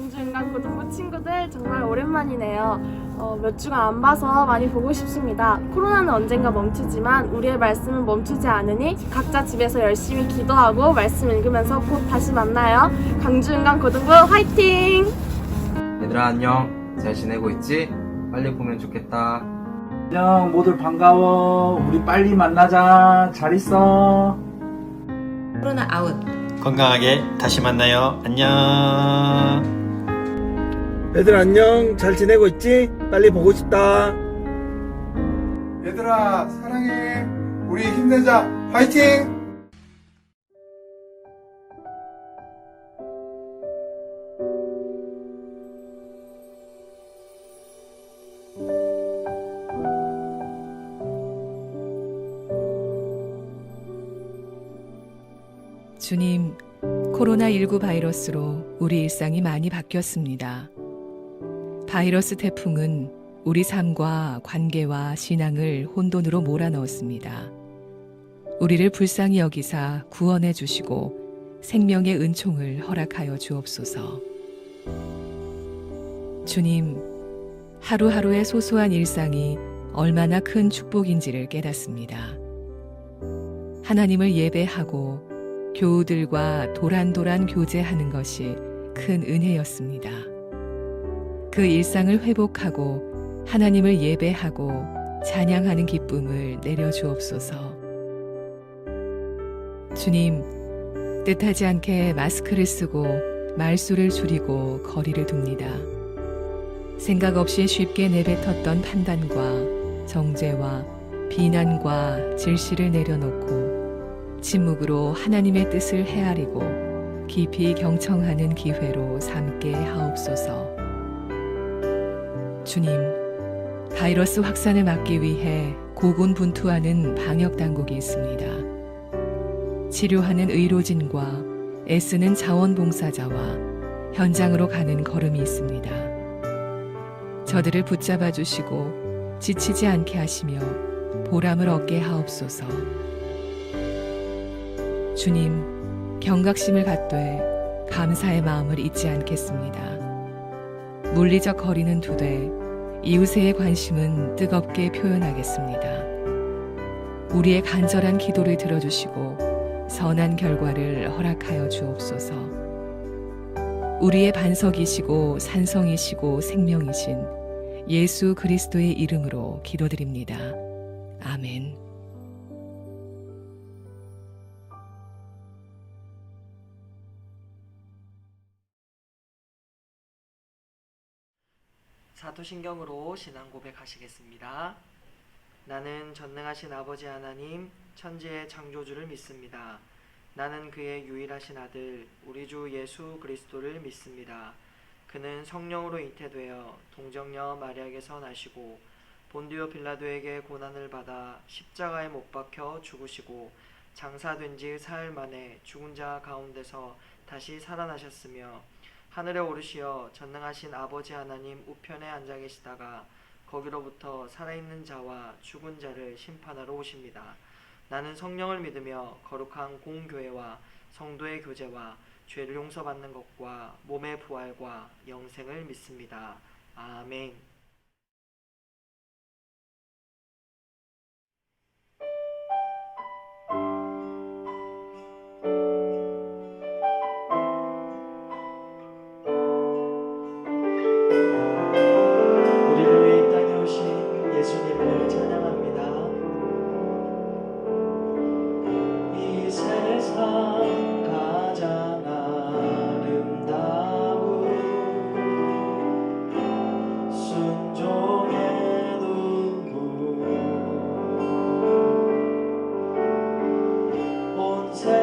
강주인간고등부 친구들 정말 오랜만이네요. 몇 주간 안 봐서 많이 보고 싶습니다. 코로나는 언젠가 멈추지만 우리의 말씀은 멈추지 않으니 각자 집에서 열심히 기도하고 말씀 읽으면서 곧 다시 만나요. 강주인간고등부 화이팅! 얘들아 안녕. 잘 지내고 있지? 빨리 보면 좋겠다. 안녕, 모두 반가워. 우리 빨리 만나자. 잘 있어. 코로나 아웃. 건강하게 다시 만나요. 안녕. 얘들 안녕. 잘 지내고 있지? 빨리 보고 싶다. 얘들아 사랑해. 우리 힘내자. 화이팅! 주님, 코로나19 바이러스로 우리 일상이 많이 바뀌었습니다. 바이러스 태풍은 우리 삶과 관계와 신앙을 혼돈으로 몰아넣었습니다. 우리를 불쌍히 여기사 구원해 주시고 생명의 은총을 허락하여 주옵소서. 주님, 하루하루의 소소한 일상이 얼마나 큰 축복인지를 깨닫습니다. 하나님을 예배하고 교우들과 도란도란 교제하는 것이 큰 은혜였습니다. 그 일상을 회복하고 하나님을 예배하고 찬양하는 기쁨을 내려주옵소서. 주님, 뜻하지 않게 마스크를 쓰고 말수를 줄이고 거리를 둡니다. 생각 없이 쉽게 내뱉었던 판단과 정죄와 비난과 질시를 내려놓고 침묵으로 하나님의 뜻을 헤아리고 깊이 경청하는 기회로 삼게 하옵소서. 주님, 바이러스 확산을 막기 위해 고군분투하는 방역당국이 있습니다. 치료하는 의료진과 애쓰는 자원봉사자와 현장으로 가는 걸음이 있습니다. 저들을 붙잡아 주시고 지치지 않게 하시며 보람을 얻게 하옵소서. 주님, 경각심을 갖되 감사의 마음을 잊지 않겠습니다. 물리적 거리는 두되 이웃의 관심은 뜨겁게 표현하겠습니다. 우리의 간절한 기도를 들어주시고 선한 결과를 허락하여 주옵소서. 우리의 반석이시고 산성이시고 생명이신 예수 그리스도의 이름으로 기도드립니다. 아멘. 사도신경으로 신앙 고백하시겠습니다. 나는 전능하신 아버지 하나님 천지의 창조주를 믿습니다. 나는 그의 유일하신 아들 우리 주 예수 그리스도를 믿습니다. 그는 성령으로 잉태되어 동정녀 마리아에게서 나시고 본디오 빌라도에게 고난을 받아 십자가에 못 박혀 죽으시고 장사된 지 사흘 만에 죽은 자 가운데서 다시 살아나셨으며 하늘에 오르시어 전능하신 아버지 하나님 우편에 앉아 계시다가 거기로부터 살아있는 자와 죽은 자를 심판하러 오십니다. 나는 성령을 믿으며 거룩한 공교회와 성도의 교제와 죄를 용서받는 것과 몸의 부활과 영생을 믿습니다. 아멘. 승리하는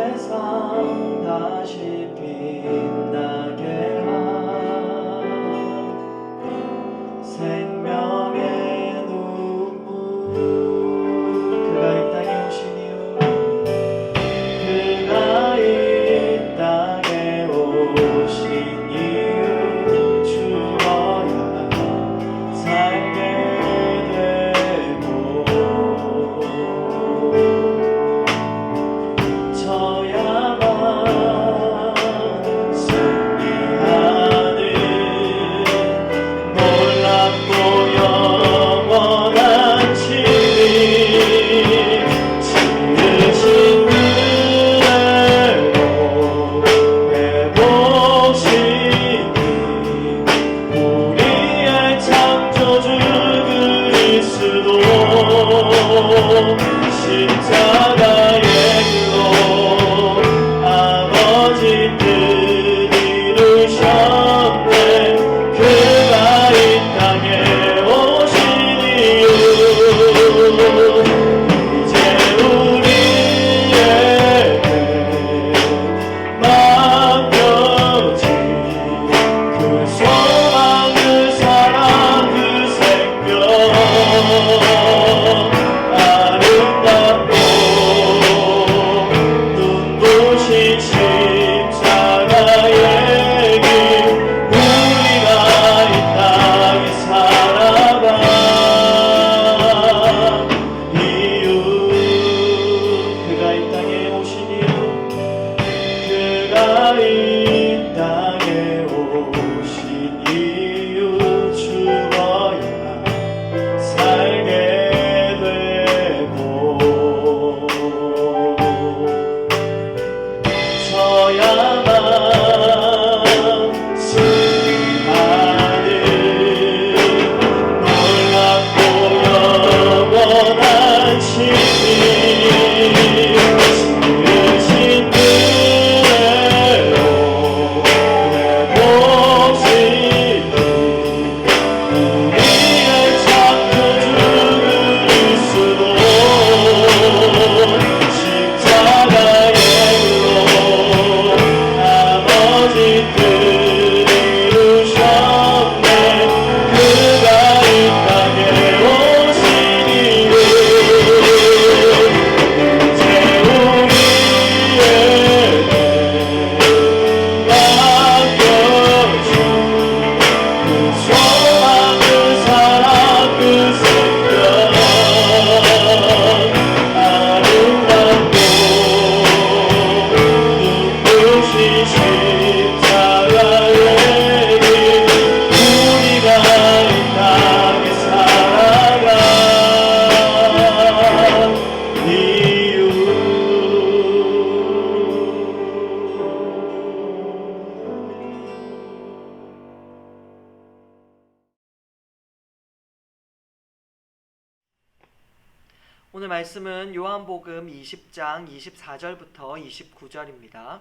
오늘 말씀은 요한복음 20장 24절부터 29절입니다.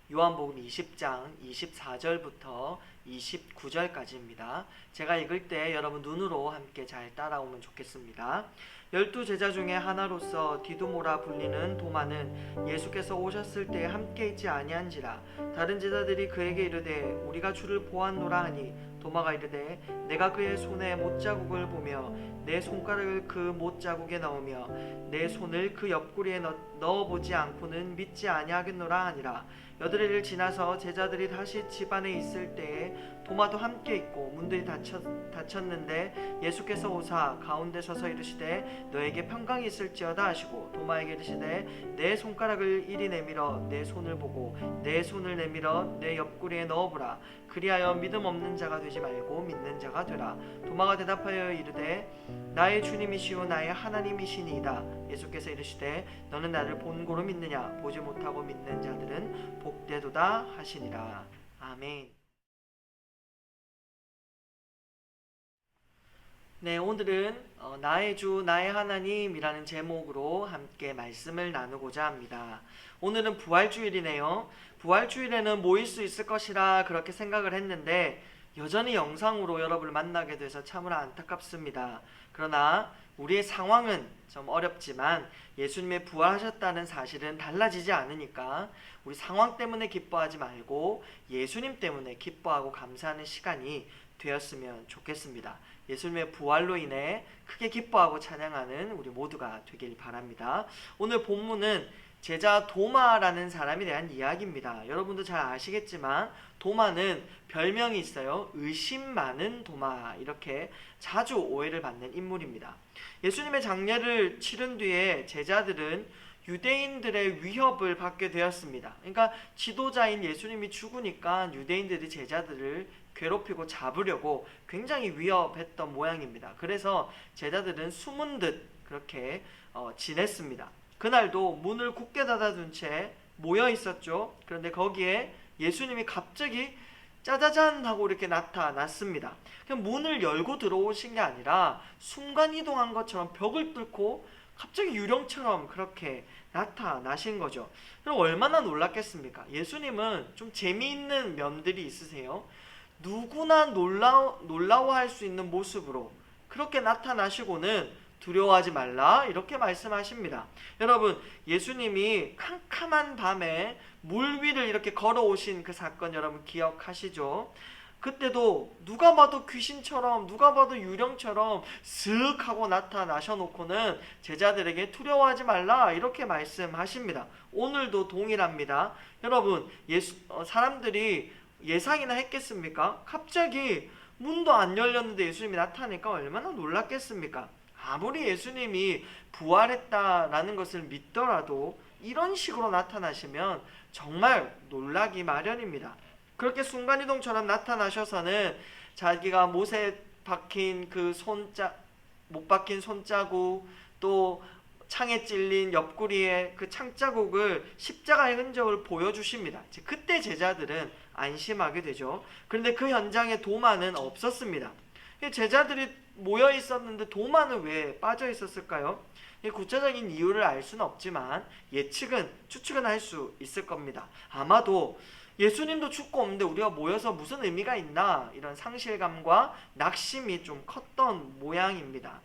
요한복음 20장 24절부터 29절까지입니다. 제가 읽을 때 여러분 눈으로 함께 잘 따라오면 좋겠습니다. 12제자 중에 하나로서 디두모라 불리는 도마는 예수께서 오셨을 때 함께 있지 아니한지라. 다른 제자들이 그에게 이르되 우리가 주를 보았노라 하니 도마가 이르되 내가 그의 손에 못자국을 보며 내 손가락을 그 못자국에 넣으며 내 손을 그 옆구리에 넣어보지 않고는 믿지 아니하겠노라 하니라. 여드레를 지나서 제자들이 다시 집 안에 있을 때에 도마도 함께 있고 문들이 닫혔는데 예수께서 오사 가운데 서서 이르시되 너에게 평강이 있을지어다 하시고 도마에게 이르시되 내 손가락을 이리 내밀어 내 손을 보고 내 손을 내밀어 내 옆구리에 넣어보라. 그리하여 믿음 없는 자가 되지 말고 믿는 자가 되라. 도마가 대답하여 이르되 나의 주님이시오 나의 하나님이시니이다. 예수께서 이르시되 너는 나를 본고로 믿느냐 보지 못하고 믿는 자들은 복되도다 하시니라. 아멘. 네, 오늘은 나의 주 나의 하나님이라는 제목으로 함께 말씀을 나누고자 합니다. 오늘은 부활주일이네요. 부활주일에는 모일 수 있을 것이라 그렇게 생각을 했는데 여전히 영상으로 여러분을 만나게 돼서 참으로 안타깝습니다. 그러나 우리의 상황은 좀 어렵지만 예수님의 부활하셨다는 사실은 달라지지 않으니까 우리 상황 때문에 기뻐하지 말고 예수님 때문에 기뻐하고 감사하는 시간이 되었으면 좋겠습니다. 예수님의 부활로 인해 크게 기뻐하고 찬양하는 우리 모두가 되길 바랍니다. 오늘 본문은 제자 도마라는 사람에 대한 이야기입니다. 여러분도 잘 아시겠지만 도마는 별명이 있어요. 의심 많은 도마, 이렇게 자주 오해를 받는 인물입니다. 예수님의 장례를 치른 뒤에 제자들은 유대인들의 위협을 받게 되었습니다. 그러니까 지도자인 예수님이 죽으니까 유대인들이 제자들을 괴롭히고 잡으려고 굉장히 위협했던 모양입니다. 그래서 제자들은 숨은 듯 그렇게 지냈습니다. 그날도 문을 굳게 닫아둔 채 모여 있었죠. 그런데 거기에 예수님이 갑자기 짜자잔 하고 이렇게 나타났습니다. 그냥 문을 열고 들어오신 게 아니라 순간이동한 것처럼 벽을 뚫고 갑자기 유령처럼 그렇게 나타나신 거죠. 그럼 얼마나 놀랐겠습니까? 예수님은 좀 재미있는 면들이 있으세요. 누구나 놀라워할 수 있는 모습으로 그렇게 나타나시고는 두려워하지 말라 이렇게 말씀하십니다. 여러분, 예수님이 캄캄한 밤에 물 위를 이렇게 걸어오신 그 사건 여러분 기억하시죠? 그때도 누가 봐도 귀신처럼 누가 봐도 유령처럼 슥 하고 나타나셔놓고는 제자들에게 두려워하지 말라 이렇게 말씀하십니다. 오늘도 동일합니다. 여러분, 사람들이 예상이나 했겠습니까? 갑자기 문도 안 열렸는데 예수님이 나타나니까 얼마나 놀랐겠습니까? 아무리 예수님이 부활했다라는 것을 믿더라도 이런 식으로 나타나시면 정말 놀라기 마련입니다. 그렇게 순간이동처럼 나타나셔서는 자기가 못에 박힌 그 못 박힌 손자국, 또 창에 찔린 옆구리에 그 창자국을 십자가의 흔적을 보여주십니다. 그때 제자들은 안심하게 되죠. 그런데 그 현장에 도마는 없었습니다. 제자들이 모여 있었는데 도마는 왜 빠져 있었을까요? 구체적인 이유를 알 수는 없지만 추측은 할 수 있을 겁니다. 아마도 예수님도 죽고 없는데 우리가 모여서 무슨 의미가 있나 이런 상실감과 낙심이 좀 컸던 모양입니다.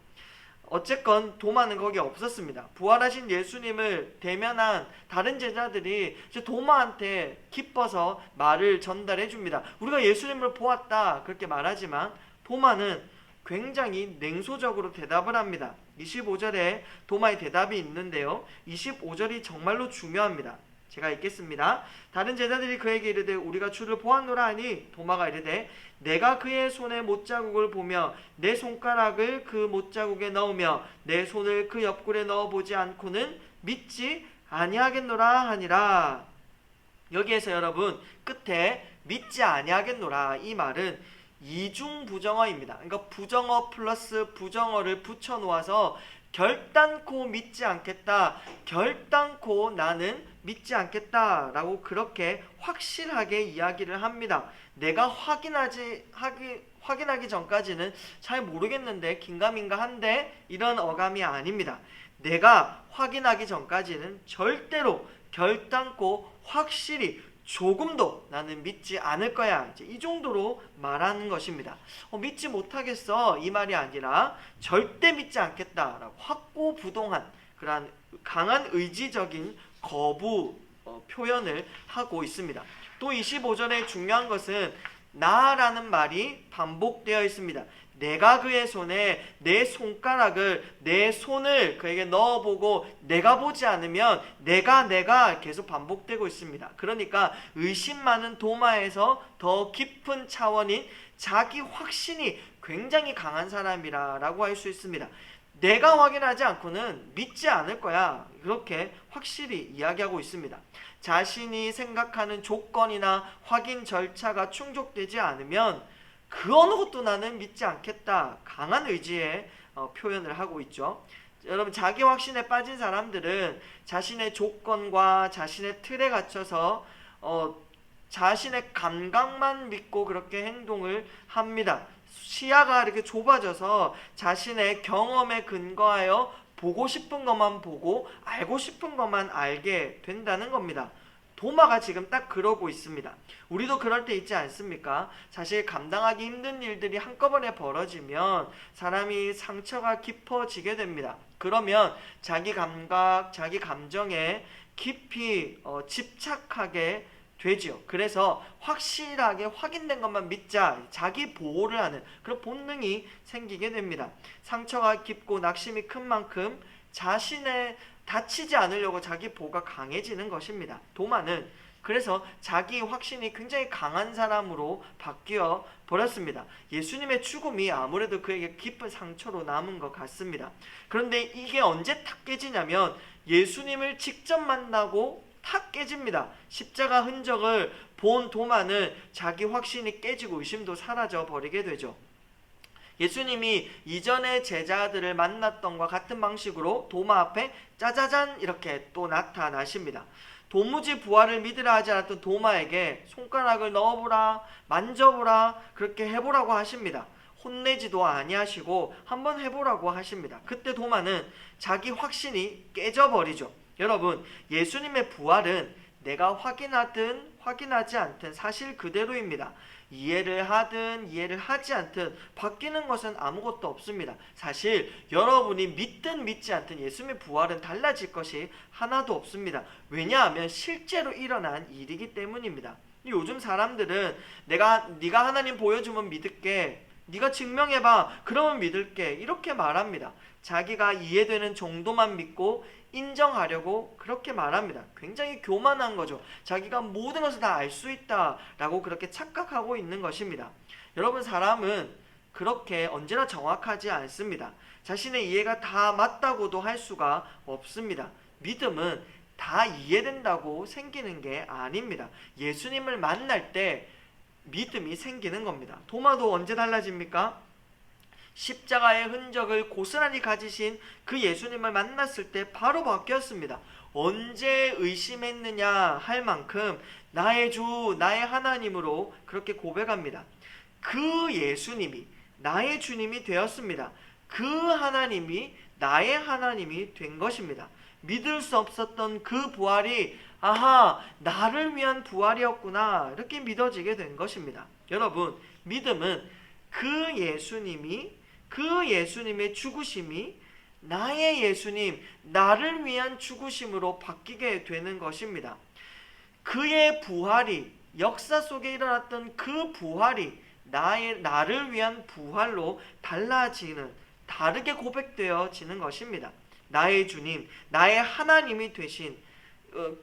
어쨌건 도마는 거기 없었습니다. 부활하신 예수님을 대면한 다른 제자들이 이제 도마한테 기뻐서 말을 전달해 줍니다. 우리가 예수님을 보았다 그렇게 말하지만 도마는 굉장히 냉소적으로 대답을 합니다. 25절에 도마의 대답이 있는데요. 25절이 정말로 중요합니다. 제가 읽겠습니다. 다른 제자들이 그에게 이르되 우리가 주를 보았노라 하니 도마가 이르되 내가 그의 손에 못자국을 보며 내 손가락을 그 못자국에 넣으며 내 손을 그 옆구리에 넣어보지 않고는 믿지 아니하겠노라 하니라. 여기에서 여러분 끝에 믿지 아니하겠노라 이 말은 이중부정어입니다. 그러니까 부정어 플러스 부정어를 붙여 놓아서 결단코 믿지 않겠다, 결단코 나는 믿지 않겠다 라고 그렇게 확실하게 이야기를 합니다. 내가 확인하기 전까지는 잘 모르겠는데 긴가민가한데 이런 어감이 아닙니다. 내가 확인하기 전까지는 절대로 결단코 확실히 조금도 나는 믿지 않을 거야. 이제 이 정도로 말하는 것입니다. 믿지 못하겠어 이 말이 아니라 절대 믿지 않겠다라고 확고부동한 그러한 강한 의지적인 거부 표현을 하고 있습니다. 또 25절에 중요한 것은 나라는 말이 반복되어 있습니다. 내가 그의 손에 내 손가락을 내 손을 그에게 넣어보고 내가 보지 않으면 내가 계속 반복되고 있습니다. 그러니까 의심 많은 도마에서 더 깊은 차원인 자기 확신이 굉장히 강한 사람이라고 할 수 있습니다. 내가 확인하지 않고는 믿지 않을 거야. 그렇게 확실히 이야기하고 있습니다. 자신이 생각하는 조건이나 확인 절차가 충족되지 않으면 그 어느 것도 나는 믿지 않겠다. 강한 의지의 표현을 하고 있죠. 여러분, 자기 확신에 빠진 사람들은 자신의 조건과 자신의 틀에 갇혀서 자신의 감각만 믿고 그렇게 행동을 합니다. 시야가 이렇게 좁아져서 자신의 경험에 근거하여 보고 싶은 것만 보고 알고 싶은 것만 알게 된다는 겁니다. 도마가 지금 딱 그러고 있습니다. 우리도 그럴 때 있지 않습니까? 사실 감당하기 힘든 일들이 한꺼번에 벌어지면 사람이 상처가 깊어지게 됩니다. 그러면 자기 감각, 자기 감정에 깊이 집착하게 되지요. 그래서 확실하게 확인된 것만 믿자, 자기 보호를 하는 그런 본능이 생기게 됩니다. 상처가 깊고 낙심이 큰 만큼 자신의 다치지 않으려고 자기 보호가 강해지는 것입니다. 도마는 그래서 자기 확신이 굉장히 강한 사람으로 바뀌어 버렸습니다. 예수님의 죽음이 아무래도 그에게 깊은 상처로 남은 것 같습니다. 그런데 이게 언제 탁 깨지냐면 예수님을 직접 만나고 탁 깨집니다. 십자가 흔적을 본 도마는 자기 확신이 깨지고 의심도 사라져 버리게 되죠. 예수님이 이전에 제자들을 만났던 것과 같은 방식으로 도마 앞에 짜자잔 이렇게 또 나타나십니다. 도무지 부활을 믿으라 하지 않았던 도마에게 손가락을 넣어보라, 만져보라, 그렇게 해보라고 하십니다. 혼내지도 아니하시고 한번 해보라고 하십니다. 그때 도마는 자기 확신이 깨져버리죠. 여러분, 예수님의 부활은 내가 확인하든 확인하지 않든 사실 그대로입니다. 이해를 하든 이해를 하지 않든 바뀌는 것은 아무것도 없습니다. 사실 여러분이 믿든 믿지 않든 예수님의 부활은 달라질 것이 하나도 없습니다. 왜냐하면 실제로 일어난 일이기 때문입니다. 요즘 사람들은 네가 하나님 보여주면 믿을게, 네가 증명해봐 그러면 믿을게, 이렇게 말합니다. 자기가 이해되는 정도만 믿고 인정하려고 그렇게 말합니다. 굉장히 교만한 거죠. 자기가 모든 것을 다 알 수 있다라고 그렇게 착각하고 있는 것입니다. 여러분, 사람은 그렇게 언제나 정확하지 않습니다. 자신의 이해가 다 맞다고도 할 수가 없습니다. 믿음은 다 이해된다고 생기는 게 아닙니다. 예수님을 만날 때 믿음이 생기는 겁니다. 도마도 언제 달라집니까? 십자가의 흔적을 고스란히 가지신 그 예수님을 만났을 때 바로 바뀌었습니다. 언제 의심했느냐 할 만큼 나의 주, 나의 하나님으로 그렇게 고백합니다. 그 예수님이 나의 주님이 되었습니다. 그 하나님이 나의 하나님이 된 것입니다. 믿을 수 없었던 그 부활이 아하, 나를 위한 부활이었구나, 이렇게 믿어지게 된 것입니다. 여러분, 믿음은 그 예수님의 죽으심이 나의 예수님, 나를 위한 죽으심으로 바뀌게 되는 것입니다. 그의 부활이, 역사 속에 일어났던 그 부활이 나를 위한 부활로 다르게 고백되어지는 것입니다. 나의 주님, 나의 하나님이 되신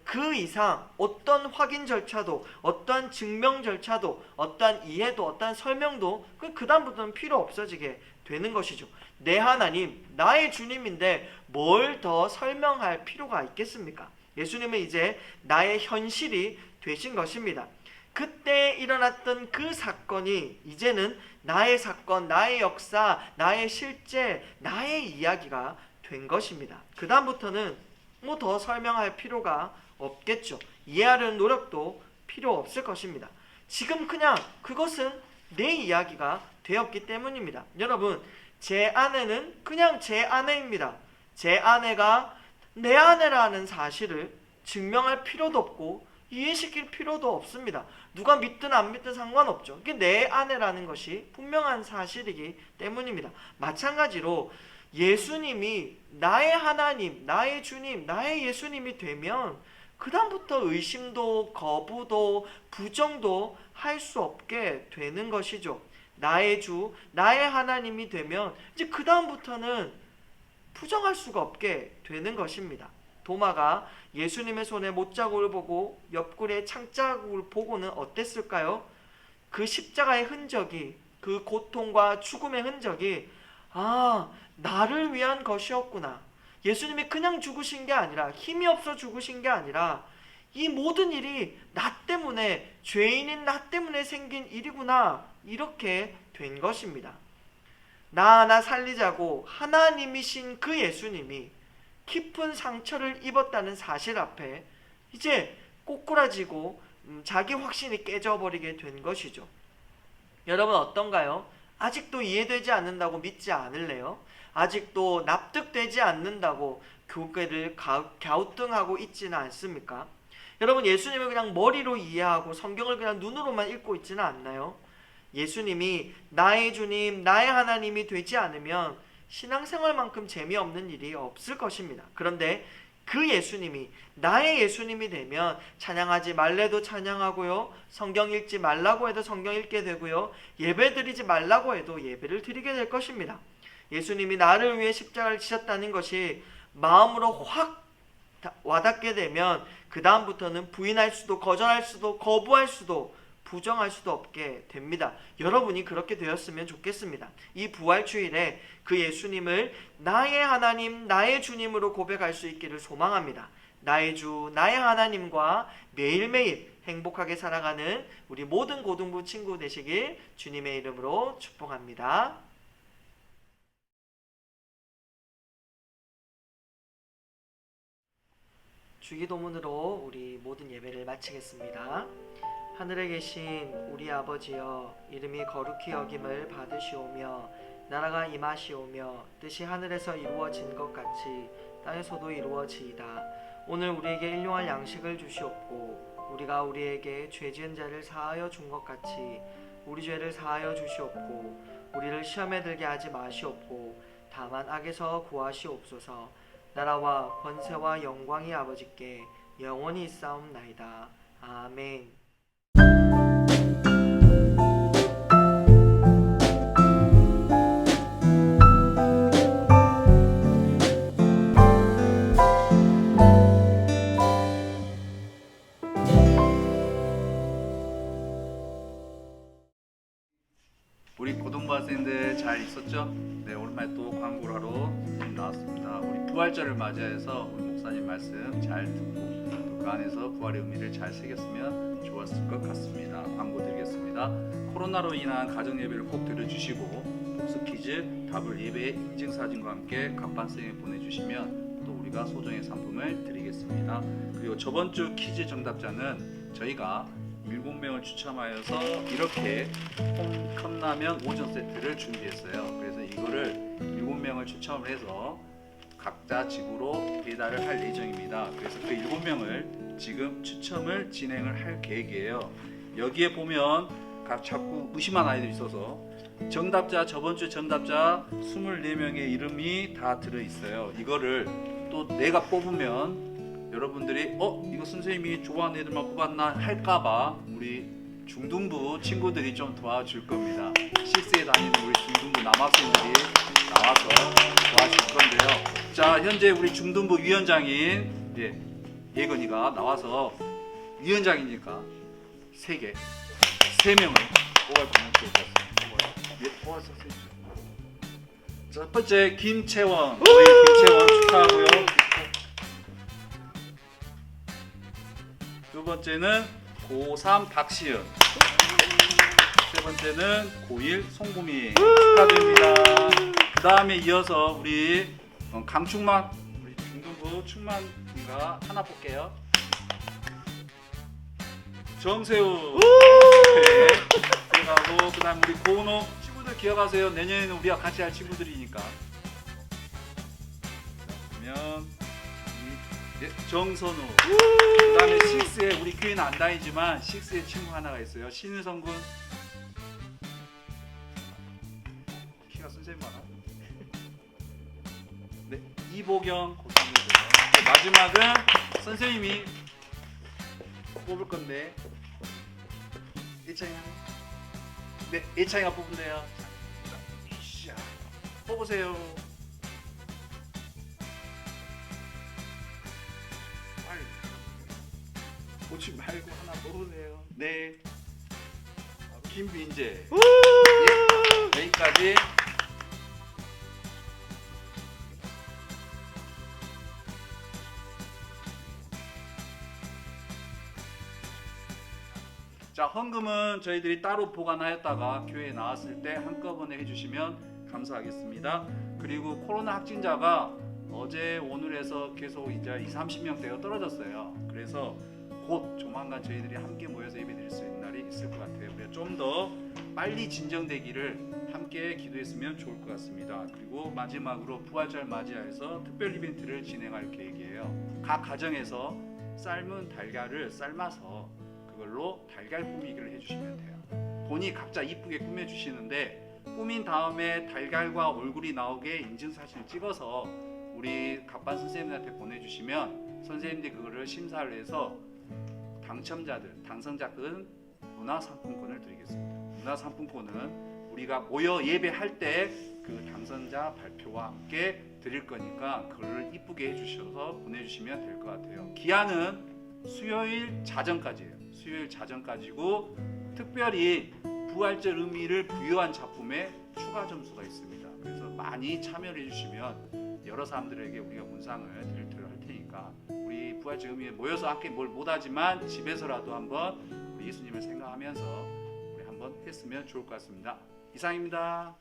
그 이상 어떤 확인 절차도, 어떤 증명 절차도, 어떤 이해도, 어떤 설명도 그 다음부터는 필요 없어지게 되는 것이죠. 내 하나님, 나의 주님인데 뭘 더 설명할 필요가 있겠습니까? 예수님은 이제 나의 현실이 되신 것입니다. 그때 일어났던 그 사건이 이제는 나의 사건, 나의 역사, 나의 실제, 나의 이야기가 된 것입니다. 그 다음부터는 뭐 더 설명할 필요가 없겠죠. 이해하려는 노력도 필요 없을 것입니다. 지금 그냥 그것은 내 이야기가 되었기 때문입니다. 여러분, 제 아내는 그냥 제 아내입니다. 제 아내가 내 아내라는 사실을 증명할 필요도 없고 이해시킬 필요도 없습니다. 누가 믿든 안 믿든 상관없죠. 이게 내 아내라는 것이 분명한 사실이기 때문입니다. 마찬가지로 예수님이 나의 하나님, 나의 주님, 나의 예수님이 되면 그 다음부터 의심도 거부도 부정도 할 수 없게 되는 것이죠. 나의 주, 나의 하나님이 되면 이제 그 다음부터는 부정할 수가 없게 되는 것입니다. 도마가 예수님의 손에 못자국을 보고 옆구리에 창자국을 보고는 어땠을까요? 그 십자가의 흔적이, 그 고통과 죽음의 흔적이 나를 위한 것이었구나. 예수님이 그냥 죽으신 게 아니라, 힘이 없어 죽으신 게 아니라 이 모든 일이 나 때문에, 죄인인 나 때문에 생긴 일이구나, 이렇게 된 것입니다. 나 하나 살리자고 하나님이신 그 예수님이 깊은 상처를 입었다는 사실 앞에 이제 꼬꾸라지고 자기 확신이 깨져버리게 된 것이죠. 여러분 어떤가요? 아직도 이해되지 않는다고 믿지 않을래요? 아직도 납득되지 않는다고 교회를 갸우뚱하고 있지는 않습니까? 여러분 예수님을 그냥 머리로 이해하고 성경을 그냥 눈으로만 읽고 있지는 않나요? 예수님이 나의 주님, 나의 하나님이 되지 않으면 신앙생활만큼 재미없는 일이 없을 것입니다. 그런데 그 예수님이 나의 예수님이 되면 찬양하지 말래도 찬양하고요, 성경 읽지 말라고 해도 성경 읽게 되고요, 예배 드리지 말라고 해도 예배를 드리게 될 것입니다. 예수님이 나를 위해 십자가를 지셨다는 것이 마음으로 확 와닿게 되면 그 다음부터는 부인할 수도, 거절할 수도, 거부할 수도, 부정할 수도 없게 됩니다. 여러분이 그렇게 되었으면 좋겠습니다. 이 부활주일에 그 예수님을 나의 하나님, 나의 주님으로 고백할 수 있기를 소망합니다. 나의 주, 나의 하나님과 매일매일 행복하게 살아가는 우리 모든 고등부 친구 되시길 주님의 이름으로 축복합니다. 주기도문으로 우리 모든 예배를 마치겠습니다. 하늘에 계신 우리 아버지여, 이름이 거룩히 여김을 받으시오며 나라가 임하시오며 뜻이 하늘에서 이루어진 것 같이 땅에서도 이루어지이다. 오늘 우리에게 일용할 양식을 주시옵고 우리가 우리에게 죄 지은 자를 사하여 준 것 같이 우리 죄를 사하여 주시옵고 우리를 시험에 들게 하지 마시옵고 다만 악에서 구하시옵소서. 나라와 권세와 영광이 아버지께 영원히 있사옵나이다. 아멘. 우리 고등부 학생들 잘 있었죠? 네, 오랜만에 또 광고를 하러 나왔습니다. 우리 부활절을 맞이해서 우리 목사님 말씀 잘 듣고 또 그 안에서 부활의 의미를 잘 새겼으면 좋았을 것 같습니다. 광고 드리겠습니다. 코로나로 인한 가정 예배를 꼭 들어주시고 복수 퀴즈, 답을 예배 인증사진과 함께 각반생에 보내주시면 또 우리가 소정의 상품을 드리겠습니다. 그리고 저번 주 퀴즈 정답자는 저희가 7명을 추첨하여서 이렇게 컵라면 5전 세트를 준비했어요. 그래서 이거를 7명을 추첨을 해서 각자 집으로 배달을 할 예정입니다. 그래서 그 7명을 지금 추첨을 진행을 할 계획이에요. 여기에 보면 자꾸 의심한 아이들이 있어서 정답자, 저번 주 정답자 24명의 이름이 다 들어있어요. 이거를 또 내가 뽑으면 여러분들이 이거 선생님이 좋아하는 애들만 뽑았나 할까봐 우리 중등부 친구들이 좀 도와줄 겁니다. 실세에 다니는 우리 중등부 남학생들이 나와서 도와줄 건데요. 자, 현재 우리 중등부 위원장인 예건이가 나와서 위원장이니까 3명을 뽑아주면 좋을 것 같습니다. 뽑아서 첫 번째 김채원, 김채원 축하하고요. 두 번째는 고3 박시은, 세 번째는 고1 송구미 축하드립니다. 그 다음에 이어서 우리 강충만, 우리 중등부 충만이가 하나 볼게요. 정세우. 네. 그리고 그 다음 우리 고은호 친구들 기억하세요. 내년에는 우리가 같이 할 친구들이니까. 안녕. 네, 정선우. 그다음에 식스에 우리 교회는 안 다니지만 식스에 친구 하나가 있어요. 신유성 군. 키가 선생님 많아. 네, 이보경 고생해주세요. 네, 마지막은 선생님이 뽑을 건데 일창이가. 네, 일창이가 뽑은대요. 자, 뽑으세요. 빨리. 오지 말고 하나 뽑으세요. 네. 김빈재. 예, 여기까지. 자, 헌금은 저희들이 따로 보관하였다가 교회에 나왔을 때 한꺼번에 해주시면 감사하겠습니다. 그리고 코로나 확진자가 어제 오늘에서 계속 이제 20-30명대가 떨어졌어요. 그래서 곧 조만간 저희들이 함께 모여서 예배드릴 수 있는 날이 있을 것 같아요. 우리가 좀 더 빨리 진정되기를 함께 기도했으면 좋을 것 같습니다. 그리고 마지막으로 부활절 맞이하여서 특별 이벤트를 진행할 계획이에요. 각 가정에서 삶은 달걀을 삶아서 그걸로 달걀 꾸미기를 해주시면 돼요. 본인이 각자 이쁘게 꾸며주시는데 꾸민 다음에 달걀과 얼굴이 나오게 인증사진을 찍어서 우리 갑반 선생님한테 보내주시면 선생님들이 그거를 심사를 해서 당선자들은 문화상품권을 드리겠습니다. 문화상품권은 우리가 모여 예배할 때 그 당선자 발표와 함께 드릴 거니까 그걸 이쁘게 해주셔서 보내주시면 될 것 같아요. 기한은 수요일 자정까지예요. 수요일 자정까지고 특별히 부활절 의미를 부여한 작품에 추가 점수가 있습니다. 그래서 많이 참여를 해주시면 여러 사람들에게 우리가 문상을 드리도록 할 테니까 우리 부활절 의미에 모여서 함께 뭘 못하지만 집에서라도 한번 우리 예수님을 생각하면서 우리 한번 했으면 좋을 것 같습니다. 이상입니다.